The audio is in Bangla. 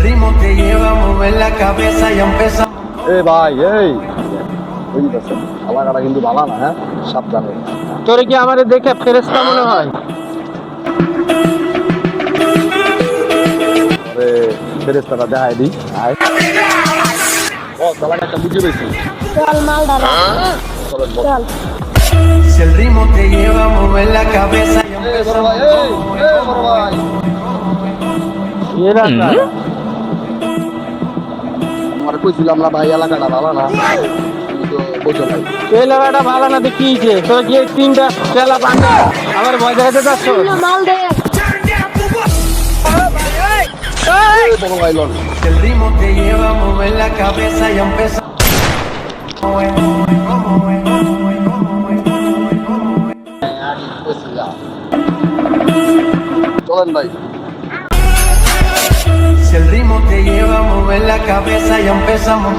ritmo te lleva a mover la cabeza y empezamos. ভাই বুঝতেছেন এলাকাটা কিন্তু ভালো না, হ্যাঁ সাবধানে। তোরে কি আমারে দেখে ফেরেশতা মনে হয়? আরে ফেরেশতাটা দেখাই দিই। আয় ও এলাকাটা বুঝে পেয়েছি। চল মাল ধরা চল Si el ritmo te lleva a mover la cabeza y empezamos. এরা আমার কইছিলাম না ভাই এলাকাটা ভালো না, তুমি তো বোঝো নাই। এই লাগাটা ভালো না দেখি যে তোর কি তিনটা চেলা বান্ধা আমার ভয় দেখাতে যাচ্ছ? মাল দে বড় ভাই loan Si el ritmo te lleva a mover la cabeza y empezamos. চলেন ভাই। Si el ritmo te lleva a mover la cabeza y empezamos.